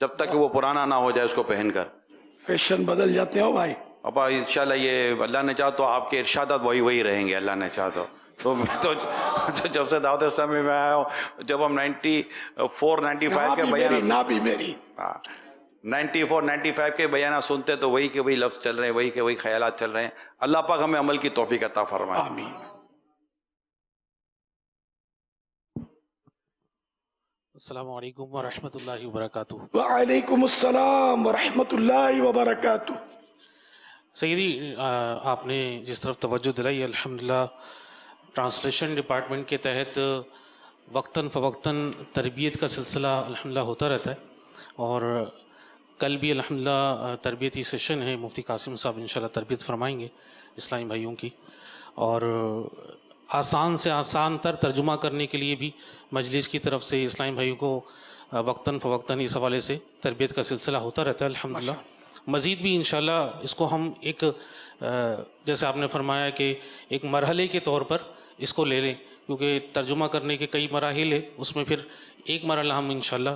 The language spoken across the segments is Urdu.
جب تک کہ وہ پرانا نہ ہو جائے اس کو پہن کر. فیشن بدل جاتے ہو بھائی. ابا انشاءاللہ یہ اللہ نے چاہا تو آپ کے ارشادات وہی رہیں گے، اللہ نے چاہا تو میں تو جب سے دعوت اسلامی میں آیا ہوں، جب ہم 94-95 کے بیان نہ بھی میری 94-95 کے بیانات سنتے تو وہی کے وہی لفظ چل رہے ہیں، وہی کے وہی خیالات چل رہے ہیں. اللہ پاک ہمیں عمل کی توفیق عطا فرمائے. آمین. السلام علیکم ورحمۃ اللہ وبرکاتہ. وعلیکم السلام ورحمۃ اللہ وبرکاتہ. سیدی آپ نے جس طرف توجہ دلائی، الحمدللہ ٹرانسلیشن ڈپارٹمنٹ کے تحت وقتاً فوقتاً تربیت کا سلسلہ الحمدللہ ہوتا رہتا ہے، اور کل بھی الحمدللہ تربیتی سیشن ہے. مفتی قاسم صاحب انشاءاللہ تربیت فرمائیں گے اسلامی بھائیوں کی، اور آسان سے آسان تر ترجمہ کرنے کے لیے بھی مجلس کی طرف سے اسلامی بھائیوں کو وقتاً فوقتاً اس حوالے سے تربیت کا سلسلہ ہوتا رہتا ہے الحمدللہ. مزید بھی انشاءاللہ اس کو ہم ایک جیسے آپ نے فرمایا کہ ایک مرحلے کے طور پر اس کو لے لیں، کیونکہ ترجمہ کرنے کے کئی مراحل ہیں، اس میں پھر ایک مرحلہ ہم انشاءاللہ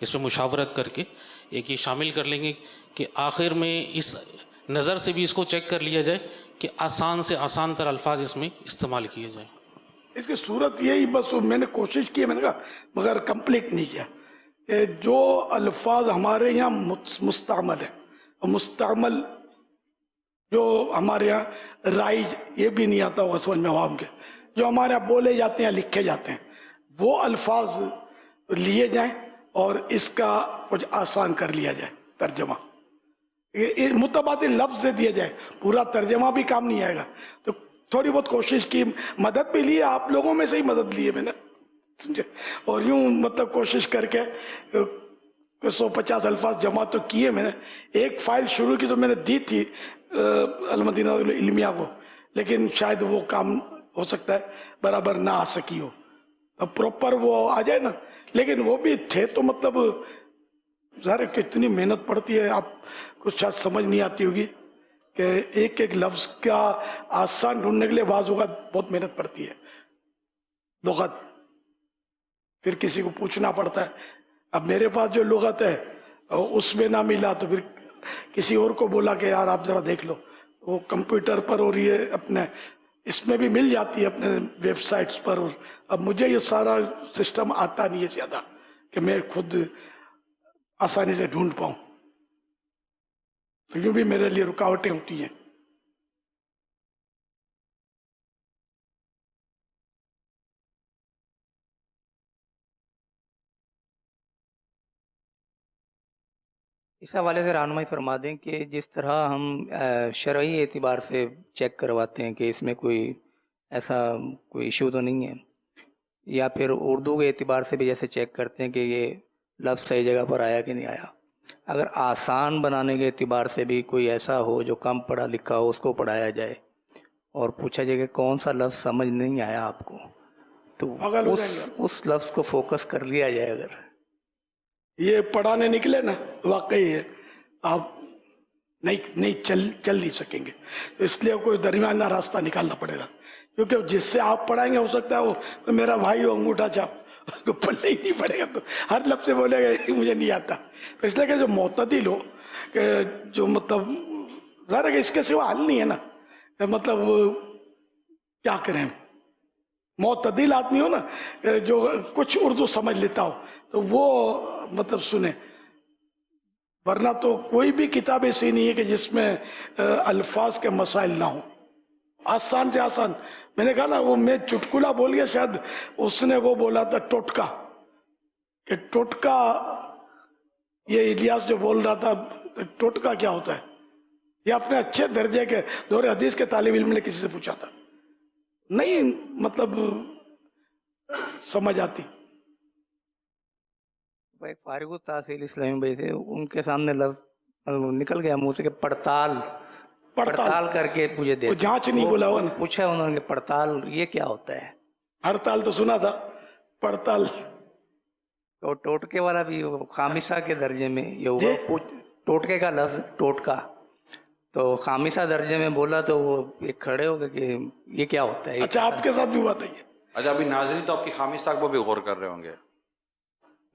اس میں مشاورت کر کے ایک یہ شامل کر لیں گے کہ آخر میں اس نظر سے بھی اس کو چیک کر لیا جائے کہ آسان سے آسان تر الفاظ اس میں استعمال کیے جائیں. اس کی صورت یہی، بس میں نے کوشش کی، میں نے کہا مگر کمپلیٹ نہیں کیا، کہ جو الفاظ ہمارے یہاں مستعمل ہیں، مستعمل جو ہمارے یہاں رائج یہ بھی نہیں آتا ہوگا سمجھ میں عوام کے، جو ہمارے یہاں بولے جاتے ہیں لکھے جاتے ہیں، وہ الفاظ لیے جائیں اور اس کا کچھ آسان کر لیا جائے ترجمہ. متبادل لفظ دے دیا جائے، پورا ترجمہ بھی کام نہیں آئے گا. تو تھوڑی بہت کوشش کی، مدد بھی لی، آپ لوگوں میں سے ہی مدد لی ہے میں نے، سمجھے، اور یوں مطلب کوشش کر کے 150 الفاظ جمع تو کیے. میں نے ایک فائل شروع کی تو میں نے دی تھی المدینہ علمیہ کو، لیکن شاید وہ کام ہو سکتا ہے برابر نہ آ سکی ہو، اب پراپر وہ آ جائے نا. لیکن وہ بھی تھے تو مطلب ظاہر ہے کتنی محنت پڑتی ہے، آپ کو شاید سمجھ نہیں آتی ہوگی کہ ایک ایک لفظ کا آسان ڈھونڈنے کے لیے بعض اوقات بہت محنت پڑتی ہے. لغت پھر کسی کو پوچھنا پڑتا ہے. اب میرے پاس جو لغت ہے اس میں نہ ملا تو پھر کسی اور کو بولا کہ یار آپ ذرا دیکھ لو، وہ کمپیوٹر پر اور یہ اپنے اس میں بھی مل جاتی ہے اپنے ویب سائٹس پر. اور اب مجھے یہ سارا سسٹم آتا نہیں ہے زیادہ کہ میں خود آسانی سے ڈھونڈ پاؤں، تو یوں بھی میرے لیے رکاوٹیں ہوتی ہیں. اس حوالے سے رہنمائی فرما دیں کہ جس طرح ہم شرعی اعتبار سے چیک کرواتے ہیں کہ اس میں کوئی ایسا کوئی ایشو تو نہیں ہے، یا پھر اردو کے اعتبار سے بھی جیسے چیک کرتے ہیں کہ یہ لفظ صحیح جگہ پر آیا کہ نہیں آیا، اگر آسان بنانے کے اعتبار سے بھی کوئی ایسا ہو جو کم پڑھا لکھا ہو اس کو پڑھایا جائے اور پوچھا جائے کہ کون سا لفظ سمجھ نہیں آیا آپ کو، تو اس لفظ کو فوکس کر لیا جائے. اگر یہ پڑھانے نکلے نا واقعی ہے آپ نہیں چل نہیں سکیں گے، اس لیے کوئی درمیانہ راستہ نکالنا پڑے گا، کیونکہ جس سے آپ پڑھائیں گے ہو سکتا ہے وہ میرا بھائی ہو انگوٹھا چھاپ، اس کو پڑھنا ہی نہیں پڑے گا، تو ہر لفظ سے بولے گا مجھے نہیں آتا. تو اس لیے کہ جو معتدل ہو، کہ جو مطلب ظاہر ہے کہ اس کے سوا حل نہیں ہے نا، مطلب کیا کریں، معتدل آدمی ہو نا جو کچھ اردو سمجھ لیتا ہو تو وہ مطلب سنیں، ورنہ تو کوئی بھی کتاب ایسی نہیں ہے کہ جس میں الفاظ کے مسائل نہ ہوں. آسان سے آسان، میں نے کہا نا وہ میں چٹکلا بول گیا، شاید اس نے وہ بولا تھا ٹوٹکا، کہ ٹوٹکا، یہ الیاس جو بول رہا تھا ٹوٹکا کیا ہوتا ہے، یہ اپنے اچھے درجے کے دور حدیث کے طالب علم نے کسی سے پوچھا تھا، نہیں مطلب سمجھ آتی. بھائی فارغ التحصیل اسلامی بھائی تھے، ان کے سامنے لفظ نکل گیا منہ سے کہ پڑتال کر کے مجھے دے، جانچ نہیں بولا ہوا نا، پوچھا انہوں نے کہ پڑتال یہ کیا ہوتا ہے. ہڑتال تو سنا تھا، پڑتال تو ٹوٹکے والا بھی خامسہ کے درجے میں یہ ہوا، ٹوٹکے کا لفظ ٹوٹکا تو خامسہ درجے میں بولا تو وہ ایک کھڑے ہو گئے کہ یہ کیا ہوتا ہے. اچھا آپ کے ساتھ بھی ہوا تھا یہ؟ اچھا ابھی ناظرین تو آپ کی خامس صاحب کو بھی غور کر رہے ہوں گے.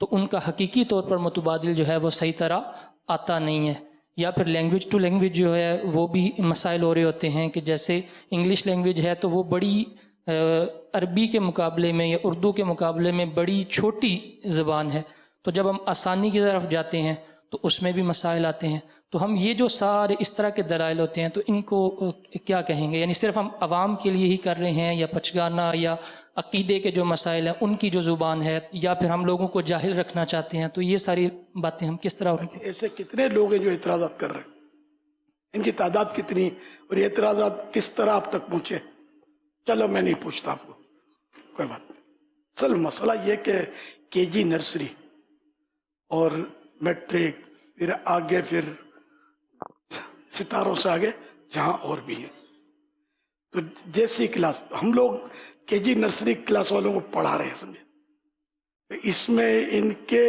تو ان کا حقیقی طور پر متبادل جو ہے وہ صحیح طرح آتا نہیں ہے، یا پھر لینگویج ٹو لینگویج جو ہے وہ بھی مسائل ہو رہے ہوتے ہیں کہ جیسے انگلش لینگویج ہے تو وہ بڑی عربی کے مقابلے میں یا اردو کے مقابلے میں بڑی چھوٹی زبان ہے، تو جب ہم آسانی کی طرف جاتے ہیں تو اس میں بھی مسائل آتے ہیں. تو ہم یہ جو سارے اس طرح کے دلائل ہوتے ہیں تو ان کو کیا کہیں گے؟ یعنی صرف ہم عوام کے لیے ہی کر رہے ہیں، یا پچگانا یا عقیدے کے جو مسائل ہیں ان کی جو زبان ہے، یا پھر ہم لوگوں کو جاہل رکھنا چاہتے ہیں؟ تو یہ ساری باتیں ہم کس طرح ایسے کتنے لوگ ہیں جو اعتراضات کر رہے ہیں، ان کی تعداد کتنی اور یہ اعتراضات کس طرح آپ تک پہنچے؟ چلو میں نہیں پوچھتا آپ کو، کوئی بات نہیں. اصل مسئلہ یہ کہ کے جی نرسری اور میٹرک پھر آگے پھر ستاروں سے آگے جہاں اور بھی ہیں، تو جیسی کلاس ہم لوگ کے جی نرسری کلاس والوں کو پڑھا رہے ہیں، سمجھے، اس میں ان کے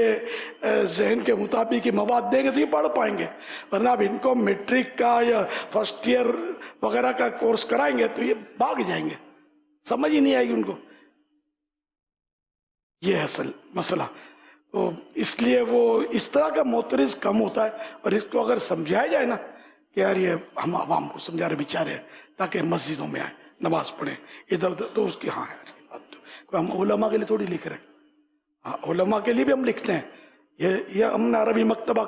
ذہن کے مطابق یہ مواد دیں گے تو یہ پڑھ پائیں گے، ورنہ اب ان کو میٹرک کا یا فرسٹ ایئر وغیرہ کا کورس کرائیں گے تو یہ بھاگ جائیں گے، سمجھ ہی نہیں آئے گی ان کو. یہ ہے اصل مسئلہ. تو اس لیے وہ اس طرح کا معترض کم ہوتا ہے، اور اس کو اگر سمجھایا جائے نا کہ یار یہ ہم عوام کو سمجھا رہے بیچارے تاکہ مسجدوں میں آئیں نماز پڑھیں ادھر ادھر، تو اس کی ہاں ہے، ہم علماء کے لیے تھوڑی لکھ رہے ہیں، علماء کے لیے بھی ہم لکھتے ہیں. یہ ہم نے عربی مکتبہ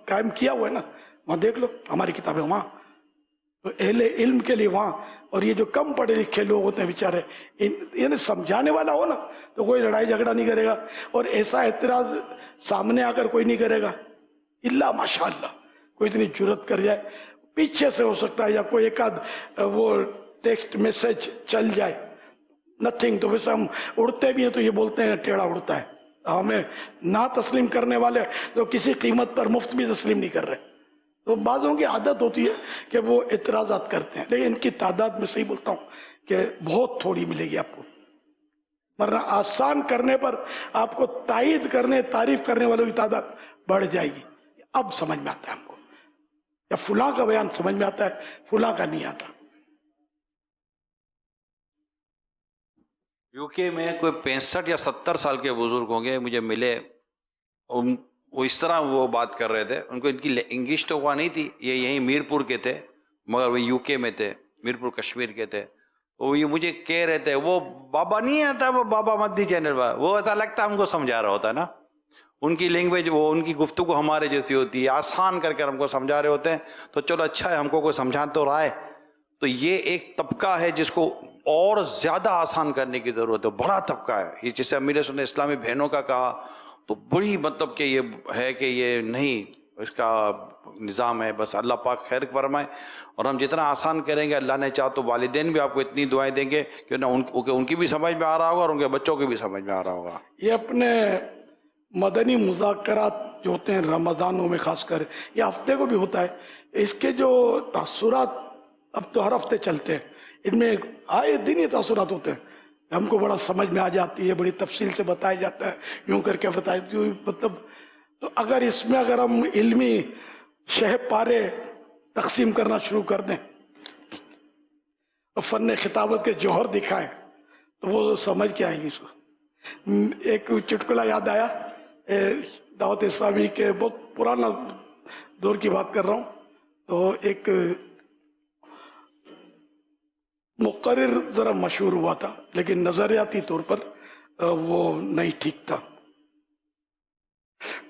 قائم کیا ہوا ہے نا، وہاں دیکھ لو ہماری کتابیں وہاں، تو اہل علم کے لیے وہاں. اور یہ جو کم پڑھے لکھے لوگ ہوتے ہیں بیچارے، یعنی سمجھانے والا ہو نا تو کوئی لڑائی جھگڑا نہیں کرے گا، اور ایسا اعتراض سامنے آ کر کوئی نہیں کرے گا الا ماشاء اللہ کوئی اتنی جرت کر جائے. پیچھے سے ہو سکتا ہے یا کوئی ایک آدھ وہ ٹیکسٹ میسج چل جائے، نتھنگ. تو ویسے ہم اڑتے بھی ہیں تو یہ بولتے ہیں ٹیڑھا اڑتا ہے. ہمیں نہ تسلیم کرنے والے تو کسی قیمت پر مفت بھی تسلیم نہیں کر رہے. تو بعضوں کی عادت ہوتی ہے کہ وہ اعتراضات کرتے ہیں، لیکن ان کی تعداد میں صحیح بولتا ہوں کہ بہت تھوڑی ملے گی آپ کو، ورنہ آسان کرنے پر آپ کو تائید کرنے تعریف کرنے والوں کی تعداد بڑھ جائے گی. اب سمجھ میں آتا ہے ہم کو، یا فلاں کا بیان سمجھ میں آتا ہے فلاں کا نہیں آتا. یو کے میں کوئی 65 یا 70 سال کے بزرگ ہوں گے مجھے ملے، وہ اس طرح وہ بات کر رہے تھے. ان کو ان کی انگلش تو وہاں نہیں تھی، یہ یہیں میرپور کے تھے مگر وہ یو کے میں تھے، میرپور کشمیر کے تھے. وہ یہ مجھے کہہ رہے تھے وہ بابا نہیں آتا، وہ بابا مدی چینل پر، وہ ایسا لگتا ہم کو سمجھا رہا ہوتا ہے نا. ان کی لینگویج، وہ ان کی گفتگو ہمارے جیسی ہوتی ہے، آسان کر ہم کو سمجھا رہے ہوتے ہیں. تو چلو اچھا ہے، ہم کو کوئی سمجھا تو رہا ہے. تو یہ ایک طبقہ ہے جس کو اور زیادہ آسان کرنے کی ضرورت ہے، بڑا طبقہ ہے یہ. جسے امیر سنت اسلامی بہنوں کا کہا تو بڑی مطلب کہ یہ ہے کہ یہ نہیں، اس کا نظام ہے. بس اللہ پاک خیر فرمائے، اور ہم جتنا آسان کریں گے اللہ نے چاہ تو والدین بھی آپ کو اتنی دعائیں دیں گے کہ ان کی بھی سمجھ میں آ رہا ہوگا اور ان کے بچوں کی بھی سمجھ میں آ رہا ہوگا. یہ اپنے مدنی مذاکرات جو ہوتے ہیں رمضانوں میں خاص کر، یہ ہفتے کو بھی ہوتا ہے، اس کے جو تاثرات اب تو ہر ہفتے چلتے ہیں، ان میں آئے دن یہ تاثرات ہوتے ہیں، ہم کو بڑا سمجھ میں آ جاتی ہے، بڑی تفصیل سے بتایا جاتا ہے، یوں کر کے بتایا. مطلب تو اگر اس میں اگر ہم علمی شہ پارے تقسیم کرنا شروع کر دیں اور فن خطابت کے جوہر دکھائیں تو وہ سمجھ کے آئے گی. اس کو ایک چٹکلا یاد آیا، دعوت اسلامی کے بہت پرانا دور کی بات کر رہا ہوں. تو ایک مقرر ذرا مشہور ہوا تھا لیکن نظریاتی طور پر وہ نہیں ٹھیک تھا.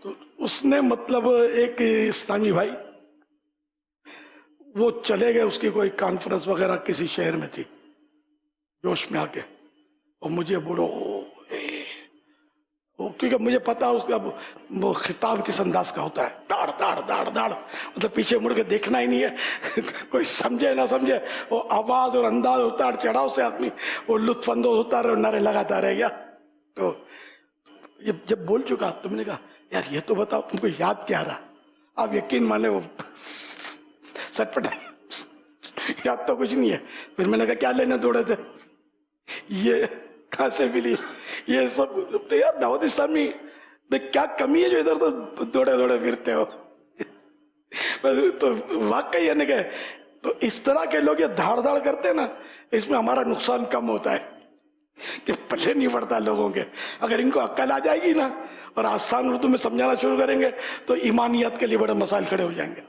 تو اس نے مطلب ایک اسلامی بھائی وہ چلے گئے، اس کی کوئی کانفرنس وغیرہ کسی شہر میں تھی، جوش میں آ کے، اور مجھے بولو کیونکہ مجھے پتا اس کا وہ خطاب کس انداز کا ہوتا ہے، داڑ داڑ داڑ داڑ، مطلب پیچھے مڑ کے دیکھنا ہی نہیں ہے کوئی سمجھے نہ سمجھے، وہ آواز اور انداز اتار چڑھاؤ سے آدمی وہ لطف اندوز ہوتا رہے اور نعرے لگاتا رہ گیا. تو جب بول چکا تو میں نے کہا یار یہ تو بتاؤ تم کو یاد کیا رہا. آپ یقین مانے وہ سٹ پٹا یاد تو کچھ نہیں ہے. پھر میں نے کہا کیا لینے دوڑے تھے، یہ کہاں سے ملی یہ سب؟ تو یار دعوت اسلامی میں کیا کمی ہے جو ادھر تو دوڑے دوڑے پھرتے ہو؟ تو واقعی یعنی کہ تو اس طرح کے لوگ یہ دھاڑ دھاڑ کرتے ہیں نا، اس میں ہمارا نقصان کم ہوتا ہے. کہ پلے نہیں پڑتا لوگوں کے. اگر ان کو عقل آ جائے گی نا اور آسان اردو میں سمجھانا شروع کریں گے تو ایمانیت کے لیے بڑے مسائل کھڑے ہو جائیں گے.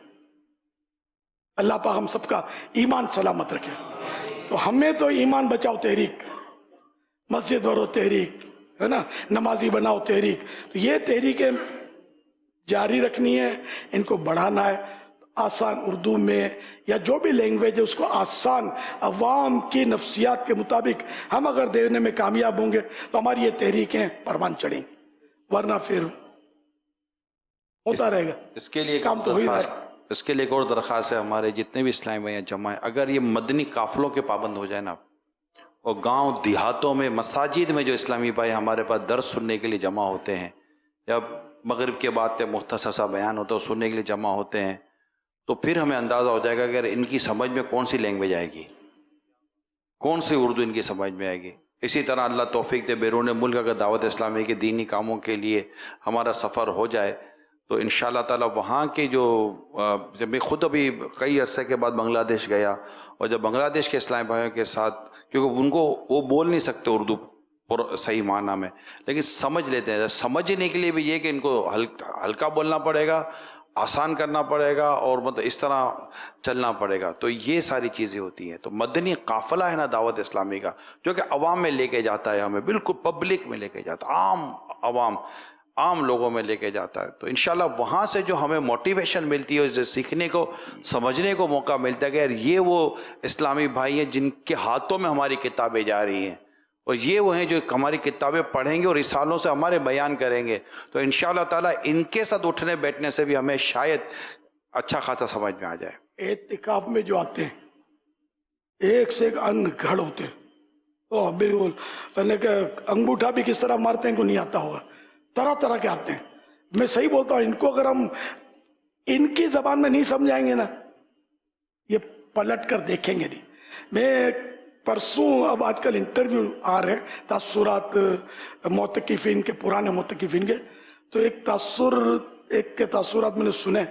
اللہ پاک ہم سب کا ایمان سلامت رکھے. تو ہمیں تو ایمان بچاؤ تحریک، مسجد بھرو تحریک، ہے نا، نمازی بناؤ تحریک، تو یہ تحریکیں جاری رکھنی ہے، ان کو بڑھانا ہے. آسان اردو میں یا جو بھی لینگویج ہے اس کو آسان عوام کی نفسیات کے مطابق ہم اگر دینے میں کامیاب ہوں گے تو ہماری یہ تحریکیں پروان چڑھیں گی، ورنہ پھر ہوتا رہے گا. اس کے لیے کام تو ہو ہی رہا ہے. اس کے لیے ایک اور درخواست ہے، ہمارے جتنے بھی اسلامی بھائی جمع ہیں، اگر یہ مدنی قافلوں کے پابند ہو جائے نا، اور گاؤں دیہاتوں میں مساجد میں جو اسلامی بھائی ہمارے پاس درس سننے کے لیے جمع ہوتے ہیں، یا مغرب کے بعد مختصر سا بیان ہوتا ہے سننے کے لیے جمع ہوتے ہیں، تو پھر ہمیں اندازہ ہو جائے گا کہ ان کی سمجھ میں کون سی لینگویج آئے گی، کون سی اردو ان کی سمجھ میں آئے گی. اسی طرح اللہ توفیق دے بیرون ملک اگر دعوت اسلامی کے دینی کاموں کے لیے ہمارا سفر ہو جائے تو انشاءاللہ تعالی وہاں کے جو جب میں خود ابھی کئی عرصے کے بعد بنگلہ دیش گیا، اور جب بنگلہ دیش کے اسلامی بھائیوں کے ساتھ، کیونکہ ان کو وہ بول نہیں سکتے اردو صحیح معنی میں، لیکن سمجھ لیتے ہیں. سمجھنے کے لیے بھی یہ کہ ان کو ہلکا بولنا پڑے گا، آسان کرنا پڑے گا، اور مطلب اس طرح چلنا پڑے گا. تو یہ ساری چیزیں ہوتی ہیں. تو مدنی قافلہ ہے نا دعوت اسلامی کا، جو کہ عوام میں لے کے جاتا ہے، ہمیں بالکل پبلک میں لے کے جاتا ہے، عام لوگوں میں لے کے جاتا ہے. تو انشاءاللہ وہاں سے جو ہمیں موٹیویشن ملتی ہے، اسے سیکھنے کو، سمجھنے کو موقع ملتا ہے کہ یار یہ وہ اسلامی بھائی ہیں جن کے ہاتھوں میں ہماری کتابیں جا رہی ہیں، اور یہ وہ ہیں جو ہماری کتابیں پڑھیں گے اور رسالوں سے ہمارے بیان کریں گے. تو انشاءاللہ تعالیٰ ان کے ساتھ اٹھنے بیٹھنے سے بھی ہمیں شاید اچھا خاصا سمجھ میں آ جائے. اعتکاف میں جو آتے ہیں ایک سے ایک ان گھڑ ہوتے ہیں. بالکل پہلے کہ انگوٹھا بھی کس طرح مارتے ہیں کو نہیں آتا ہوگا، طرح طرح کے آتے ہیں. میں صحیح بولتا ہوں، ان کو اگر ہم ان کی زبان میں نہیں سمجھائیں گے نا، یہ پلٹ کر دیکھیں گے نہیں. میں پرسوں، اب آج کل انٹرویو آ رہے ہیں تاثرات معتکفین کے، پرانے معتکفین کے، تو ایک کے تاثرات میں نے سنے،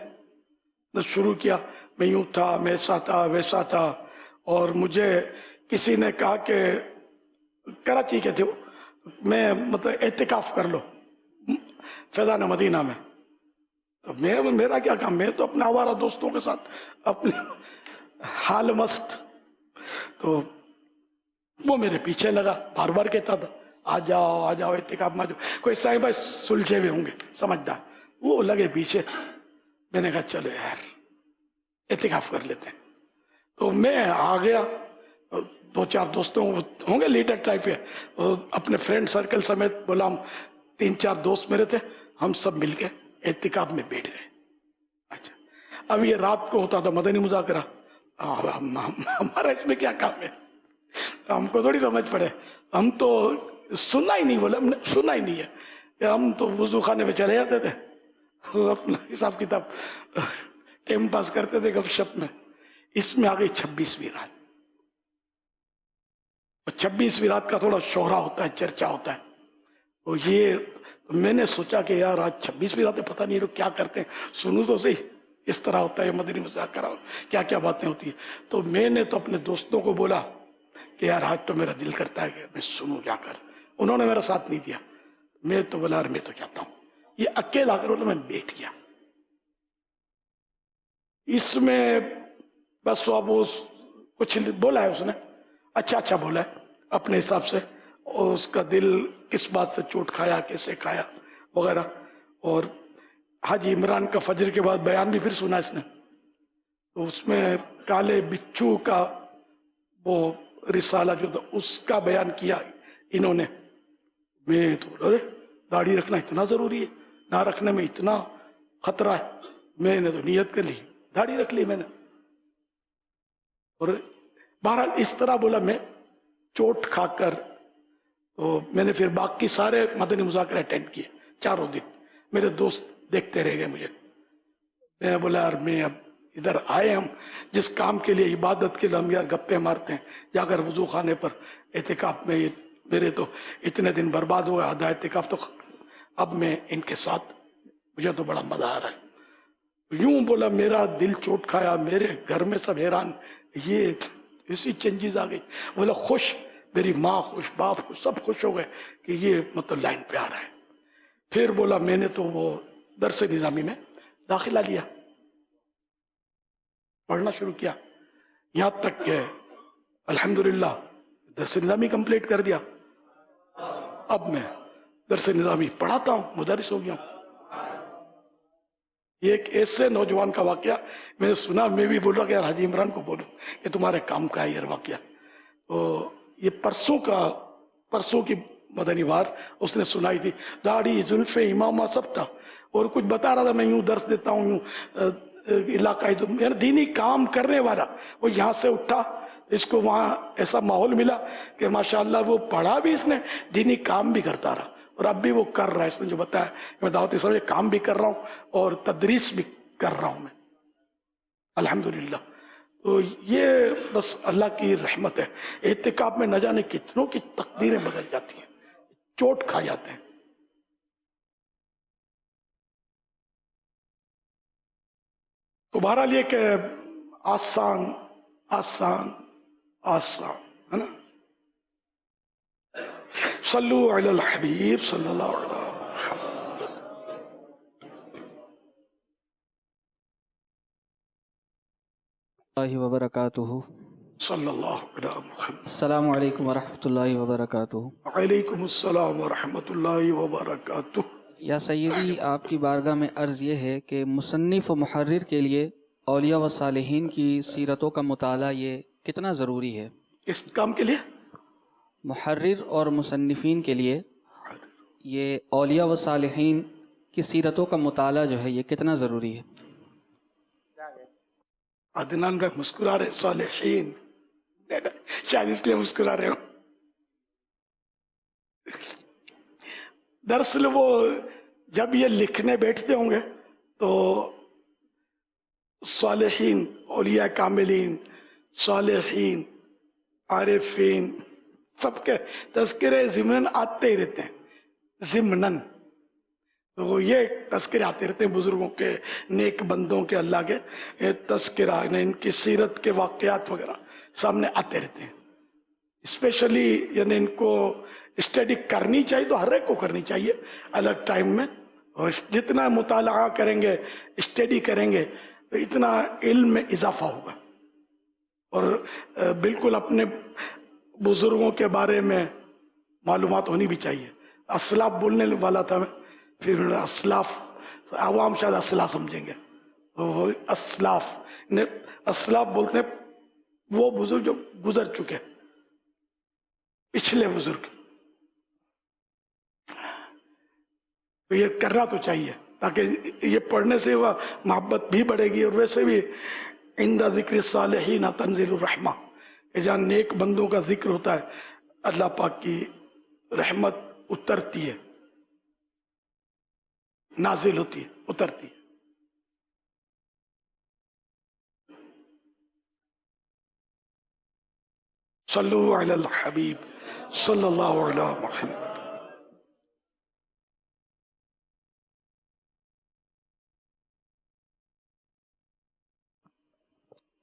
میں شروع کیا، میں یوں تھا، میں ایسا تھا، ویسا تھا. اور مجھے کسی نے کہا کہ کراچی کے تھے وہ، میں مطلب اعتکاف کر لو فیضان مدینہ میں. تو میرا کیا کام، میں تو اپنے آوارہ دوستوں کے ساتھ اپنے حال مست. تو وہ میرے پیچھے لگا، بار بار کہتا تھا آ جاؤ آ جاؤ اعتکاف میں. کوئی صاحب بھائی سلجھے ہوئے ہوں گے سمجھدار، وہ لگے پیچھے. میں نے کہا چلو یار اعتکاف کر لیتے ہیں. تو میں آ گیا، دو چار دوستوں ہوں گے لیڈر ٹائپ ہے، اپنے فرینڈ سرکل سمیت بولا، ہم 3-4 دوست میرے تھے، ہم سب مل کے اعتکاف میں بیٹھ گئے. اچھا، اب یہ رات کو ہوتا تھا مدنی مذاکرہ. ہمارا اس میں کیا کام ہے، ہم کو تھوڑی سمجھ پڑے، ہم تو سننا ہی نہیں، بولے ہم نے سننا ہی نہیں ہے. ہم تو وضو خانے میں چلے جاتے تھے، اپنا حساب کتاب ٹائم پاس کرتے تھے گپ شپ میں. اس میں آ گئی 26ویں رات. 26ویں رات کا تھوڑا شہرا ہوتا ہے، چرچا ہوتا ہے. اور یہ میں نے سوچا کہ یار آج 26ویں رات ہے، پتہ نہیں لوگ کیا کرتے ہیں، سنوں تو صحیح اس طرح ہوتا ہے مدنی مذاکرہ، کیا کیا باتیں ہوتی ہیں. تو میں نے تو اپنے دوستوں کو بولا کہ یار آج تو میرا دل کرتا ہے کہ میں سنوں جا کر. انہوں نے میرا ساتھ نہیں دیا. میں تو بولا میں تو چاہتا ہوں. یہ اکیلا کر بولا، میں بیٹھ گیا. اس میں بس اب کچھ بولا ہے اس نے، اچھا بولا ہے اپنے حساب سے، اور اس کا دل کس بات سے چوٹ کھایا، کیسے کھایا وغیرہ. اور حاجی عمران کا فجر کے بعد بیان بھی پھر سنا اس نے. تو اس میں کالے بچھو کا وہ رسالہ جو تھا اس کا بیان کیا انہوں نے. میں تو ارے داڑھی رکھنا اتنا ضروری ہے، نہ رکھنے میں اتنا خطرہ ہے. میں نے تو نیت کر لی، داڑھی رکھ لی میں نے. اور بہرحال اس طرح بولا میں چوٹ کھا کر. تو میں نے پھر باقی سارے مدنی مذاکرہ اٹینڈ کیے 4 دن. میرے دوست دیکھتے رہ گئے مجھے. میں بولا یار میں اب ادھر آئے، ہم جس کام کے لیے، عبادت کے لیے، ہم یار گپے مارتے ہیں جا کر وضو خانے پر اعتکاف میں. میرے تو اتنے دن برباد ہو گئے، آدھا اعتکاف تو. اب میں ان کے ساتھ، مجھے تو بڑا مزہ آ رہا ہے. یوں بولا میرا دل چوٹ کھایا، میرے گھر میں سب حیران، یہ ایسی چینجز آ گئی. بولا خوش میری ماں خوش، باپ خوش، سب خوش ہو گئے کہ یہ مطلب لائن پہ آ رہا ہے. پھر بولا میں نے تو وہ درس نظامی میں داخلہ لیا، پڑھنا شروع کیا، یہاں تک کہ الحمدللہ درس نظامی کمپلیٹ کر دیا. اب میں درس نظامی پڑھاتا ہوں، مدرس ہو گیا ہوں. یہ ایک ایسے نوجوان کا واقعہ میں نے سنا، میں بھی بول رہا کہ یار حاجی عمران کو بولوں کہ تمہارے کام کا ہے یہ واقعہ. تو یہ پرسوں کی مدنی وار اس نے سنائی تھی. داڑھی، زلفیں، امامہ سب تھا، اور کچھ بتا رہا تھا میں یوں درس دیتا ہوں، یوں علاقائی یعنی دینی کام کرنے والا. وہ یہاں سے اٹھا، اس کو وہاں ایسا ماحول ملا کہ ماشاءاللہ وہ پڑھا بھی اس نے، دینی کام بھی کرتا رہا، اور اب بھی وہ کر رہا ہے. اس نے جو بتایا میں دعوت اسلامی کام بھی کر رہا ہوں اور تدریس بھی کر رہا ہوں میں الحمدللہ. تو یہ بس اللہ کی رحمت ہے. اعتکاف میں نہ جانے کتنوں کی تقدیریں بدل جاتی ہیں، چوٹ کھا جاتے ہیں. تو بہرحال یہ کہ آسان آسان آسان ہے نا. صلو علی الحبیب صلی اللہ علیہ وسلم. اللہ وبرکاتہ. صلی اللہ علیہ محمد. السلام علیکم ورحمۃ اللہ وبرکاتہ. وعلیکم السلام ورحمۃ اللہ وبرکاتہ. یا سیدی، آپ کی بارگاہ میں عرض یہ ہے کہ مصنف و محرر کے لیے اولیاء و صالحین کی سیرتوں کا مطالعہ یہ کتنا ضروری ہے؟ اس کام کے لیے محرر اور مصنفین کے لیے یہ اولیاء و صالحین کی سیرتوں کا مطالعہ جو ہے یہ کتنا ضروری ہے؟ عدنان کا مسکرا رہے صالحین، شاید اس لیے مسکرا رہے ہوں. دراصل وہ جب یہ لکھنے بیٹھتے ہوں گے تو صالحین، اولیاء کاملین، صالحین، عارفین سب کے تذکرے ضمناً آتے ہی رہتے ہیں. ضمناً تو یہ تذکرے آتے رہتے ہیں بزرگوں کے، نیک بندوں کے، اللہ کے تذکرہ، ان کی سیرت کے واقعات وغیرہ سامنے آتے رہتے ہیں. اسپیشلی یعنی ان کو اسٹڈی کرنی چاہیے، تو ہر ایک کو کرنی چاہیے الگ ٹائم میں. اور جتنا مطالعہ کریں گے، اسٹڈی کریں گے، تو اتنا علم میں اضافہ ہوگا. اور بالکل اپنے بزرگوں کے بارے میں معلومات ہونی بھی چاہیے. اسلاف بولنے والا تھا میں، پھر اسلاف عوام شاید اسلاف سمجھیں گے. اسلاف اسلاف بولتے ہیں وہ بزرگ جو گزر چکے، پچھلے بزرگ. تو یہ کرنا تو چاہیے تاکہ یہ پڑھنے سے وہ محبت بھی بڑھے گی. اور ویسے بھی عند ذکر صالحین تنزل الرحمہ، کہ جہاں نیک بندوں کا ذکر ہوتا ہے اللہ پاک کی رحمت اترتی ہے، نازل ہوتی ہے، اترتی ہے. صلو علی الحبیب صلی اللہ علیہ محمد.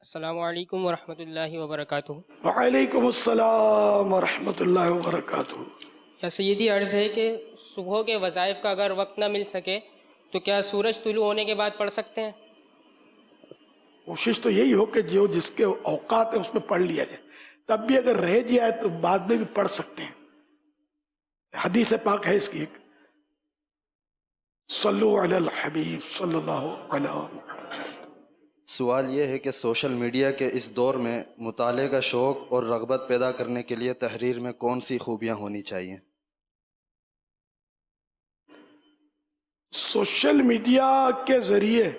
السلام علیکم ورحمۃ اللہ وبرکاتہ. وعلیکم السلام ورحمۃ اللہ وبرکاتہ. یا سیدی، عرض ہے کہ صبح کے وظائف کا اگر وقت نہ مل سکے تو کیا سورج طلوع ہونے کے بعد پڑھ سکتے ہیں؟ کوشش تو یہی ہو کہ جو جس کے اوقات ہیں اس میں پڑھ لیا جائے. تب بھی اگر رہ جائے تو بعد میں بھی پڑھ سکتے ہیں. حدیث پاک ہے اس کی ایک، صلو علی الحبیب صلی اللہ علیہ وسلم. سوال یہ ہے کہ سوشل میڈیا کے اس دور میں مطالعے کا شوق اور رغبت پیدا کرنے کے لیے تحریر میں کون سی خوبیاں ہونی چاہیے؟ سوشل میڈیا کے ذریعے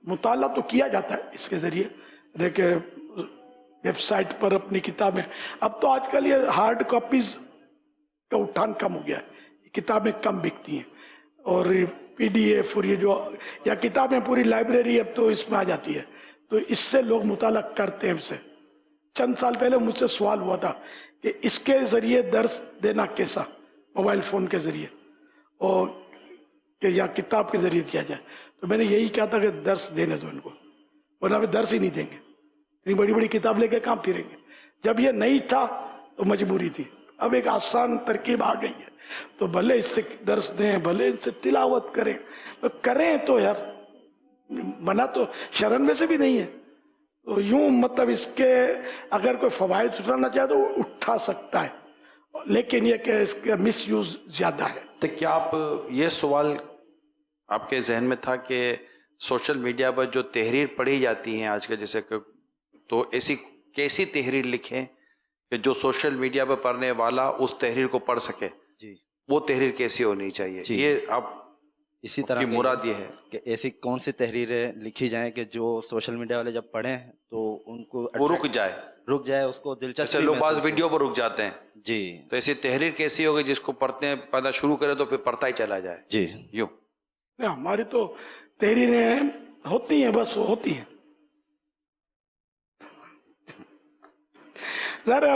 مطالعہ تو کیا جاتا ہے، اس کے ذریعے دیکھیں ویب سائٹ پر اپنی کتابیں، اب تو آج کل یہ ہارڈ کاپیز کا اٹھان کم ہو گیا ہے، کتابیں کم بکتی ہیں، اور پی ڈی ایف اور یہ جو یا کتابیں پوری لائبریری اب تو اس میں آ جاتی ہے، تو اس سے لوگ مطالعہ کرتے ہیں. اسے چند سال پہلے مجھ سے سوال ہوا تھا کہ اس کے ذریعے درس دینا کیسا، موبائل فون کے ذریعے اور کہ یا کتاب کے ذریعے دیا جائے. تو میں نے یہی کہا تھا کہ درس دینے دو ان کو، ورنہ درس ہی نہیں دیں گے، اتنی بڑی بڑی کتاب لے کے کہاں پھریں گے. جب یہ نہیں تھا تو مجبوری تھی. اب ایک آسان ترکیب آ گئی ہے, تو بھلے اس سے درس دیں, بھلے ان سے تلاوت کریں تو یار, منع تو شرن میں سے بھی نہیں ہے. تو یوں مطلب اس کے اگر کوئی فوائد اٹھانا چاہے تو وہ اٹھا سکتا ہے, لیکن یہ کہ اس کا مس یوز زیادہ ہے. تو کیا آپ, یہ سوال آپ کے ذہن میں تھا کہ سوشل میڈیا پر جو تحریر پڑھی جاتی ہیں آج کل, جیسے کہ تو ایسی کیسی تحریر لکھیں کہ جو سوشل میڈیا پر پڑھنے والا اس تحریر کو پڑھ سکے؟ جی, وہ تحریر کیسی ہونی چاہیے؟ جی. یہ آپ اسی طرح کی مراد یہ ہے کہ ایسی کون سی تحریریں لکھی جائیں کہ جو سوشل میڈیا والے جب پڑھیں تو ان کو وہ رک جائے, اس کو جیسے دلچسپی لوگ بعض محسوس ہو. ویڈیو پر رک جاتے ہیں. جی تو ایسی تحریر کیسی ہوگی جس کو پڑھنا شروع کرے تو پھر پڑھتا ہی چلا جائے؟ جی, یوں ہماری تو تحریریں ہوتی ہیں, بس وہ ہوتی ہیں. ذرا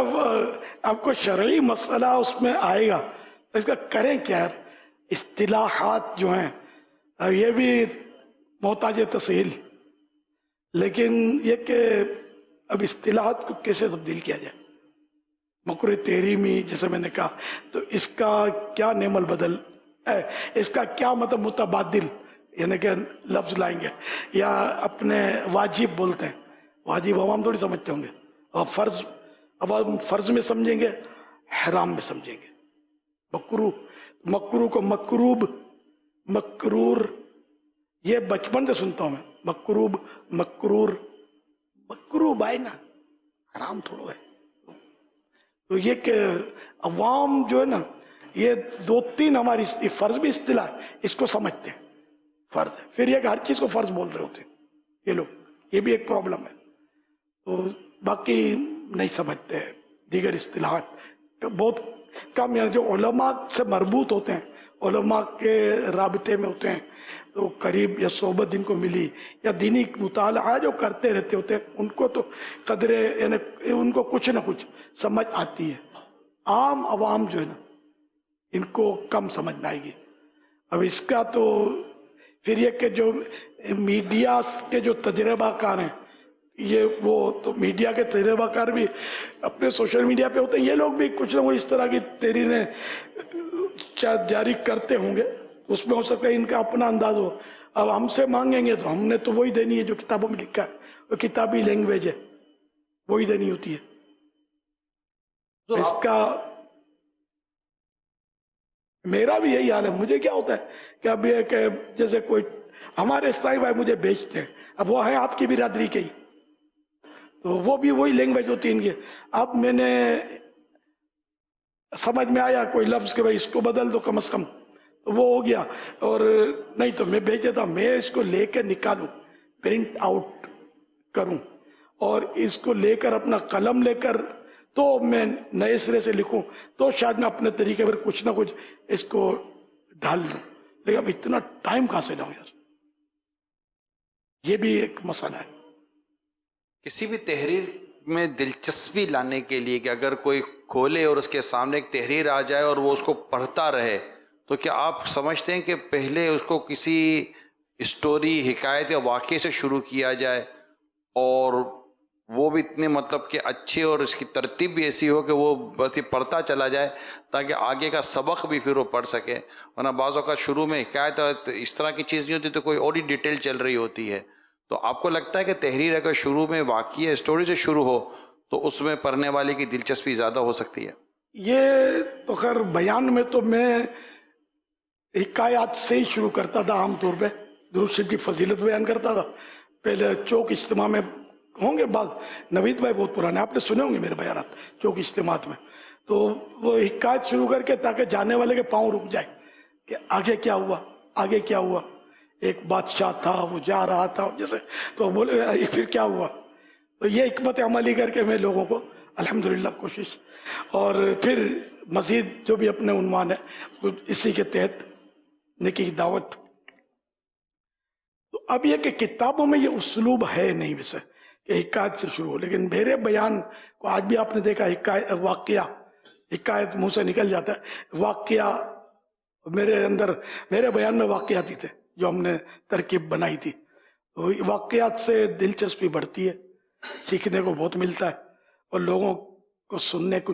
آپ کو شرعی مسئلہ اس میں آئے گا, اس کا کریں کیا یار. اصطلاحات جو ہیں یہ بھی محتاج تسہیل, لیکن یہ کہ اب اصطلاحات کو کیسے تبدیل کیا جائے. مکروہ تحریمی جیسے میں نے کہا, تو اس کا کیا نعم البدل ہے, اس کا کیا مطلب متبادل, یعنی کہ لفظ لائیں گے, یا اپنے واجب بولتے ہیں, واجب عوام تھوڑی سمجھتے ہوں گے, اور فرض اب ہم فرض میں سمجھیں گے, حرام میں سمجھیں گے. مکروہ کو مکروب, مکرور, یہ بچپن سے سنتا ہوں میں, مکروب, مکرور, مکروب آئے نا, حرام تھوڑا ہے. تو یہ کہ عوام جو ہے نا, یہ 2-3 ہماری فرض بھی اصطلاح ہے, اس کو سمجھتے ہیں فرض ہے, پھر یہ کہ ہر چیز کو فرض بول رہے ہوتے ہیں یہ لوگ, یہ بھی ایک پرابلم ہے. تو باقی نہیں سمجھتے دیگر اصطلاحات, تو بہت کم, یعنی جو علماء سے مربوط ہوتے ہیں, علماء کے رابطے میں ہوتے ہیں, تو قریب یا صحبت جن کو ملی, یا دینی مطالعہ جو کرتے رہتے ہوتے ہیں, ان کو تو قدرے, یعنی ان کو کچھ نہ کچھ سمجھ آتی ہے. عام عوام جو ہے نا, ان کو کم سمجھ میں آئے گی. اب اس کا تو پھر یہ کہ جو میڈیا کے جو تجربہ کار ہیں, یہ وہ تو میڈیا کے تجربہ کار بھی اپنے سوشل میڈیا پہ ہوتے ہیں, یہ لوگ بھی کچھ نہ کچھ اس طرح کی تحریریں شاید جاری کرتے ہوں گے, اس میں ہو سکتا ہے ان کا اپنا انداز ہو. اب ہم سے مانگیں گے تو ہم نے تو وہی دینی ہے جو کتابوں میں لکھا ہے, وہ کتابی لینگویج ہے, وہی دینی ہوتی ہے. اس کا میرا بھی یہی حال ہے. مجھے کیا ہوتا ہے کہ اب یہ کہ جیسے کوئی ہمارے سائی بھائی مجھے بیچتے ہیں, اب وہ ہیں آپ کی برادری کے ہی, تو وہ بھی وہی لینگویج ہوتی ہے ان کی. اب میں نے سمجھ میں آیا کوئی لفظ کہ بھائی اس کو بدل دو کم از کم, تو وہ ہو گیا. اور نہیں تو میں بھیج دیتا, میں اس کو لے کر نکالوں, پرنٹ آؤٹ کروں, اور اس کو لے کر اپنا قلم لے کر تو میں نئے سرے سے لکھوں, تو شاید میں اپنے طریقے پر کچھ نہ کچھ اس کو ڈال لوں. لیکن اب اتنا ٹائم کہاں سے لاؤں یار, یہ بھی ایک مسئلہ ہے. کسی بھی تحریر میں دلچسپی لانے کے لیے کہ اگر کوئی کھولے اور اس کے سامنے ایک تحریر آ جائے اور وہ اس کو پڑھتا رہے, تو کیا آپ سمجھتے ہیں کہ پہلے اس کو کسی اسٹوری, حکایت یا واقعے سے شروع کیا جائے, اور وہ بھی اتنے مطلب کہ اچھے, اور اس کی ترتیب بھی ایسی ہو کہ وہ بس ہی پڑھتا چلا جائے تاکہ آگے کا سبق بھی پھر وہ پڑھ سکے؟ ورنہ بعض اوقات شروع میں حکایت اس طرح کی چیز نہیں ہوتی, تو کوئی اور ہی ڈیٹیل چل رہی ہوتی ہے. تو آپ کو لگتا ہے کہ تحریر اگر شروع میں واقعہ اسٹوری سے شروع ہو تو اس میں پڑھنے والے کی دلچسپی زیادہ ہو سکتی ہے؟ یہ تو خیر بیان میں تو میں حکایات سے ہی شروع کرتا تھا عام طور پہ, درود شریف کی فضیلت بیان کرتا تھا. پہلے چوک اجتماع میں ہوں گے بعض, نوید بھائی بہت پرانے, آپ نے سنے ہوں گے میرے بیانات چوک اجتماعات میں, تو وہ حکایت شروع کر کے تاکہ جانے والے کے پاؤں رک جائے کہ آگے کیا ہوا, آگے کیا ہوا. ایک بادشاہ تھا, وہ جا رہا تھا جیسے, تو بولے پھر کیا ہوا. تو یہ حکمت عملی کر کے میں لوگوں کو الحمدللہ کوشش, اور پھر مزید جو بھی اپنے عنوان ہے اسی کے تحت نیکی کی دعوت. تو اب یہ کہ کتابوں میں یہ اسلوب ہے نہیں ویسے کہ حکایت سے شروع ہو, لیکن میرے بیان کو آج بھی آپ نے دیکھا حکایت, واقعہ, حکایت منہ سے نکل جاتا ہے, واقعہ میرے اندر, میرے بیان میں واقعاتی تھے جو ہم نے ترکیب بنائی تھی. تو واقعات سے دلچسپی بڑھتی ہے, سیکھنے کو بہت ملتا ہے, اور لوگوں کو سننے کو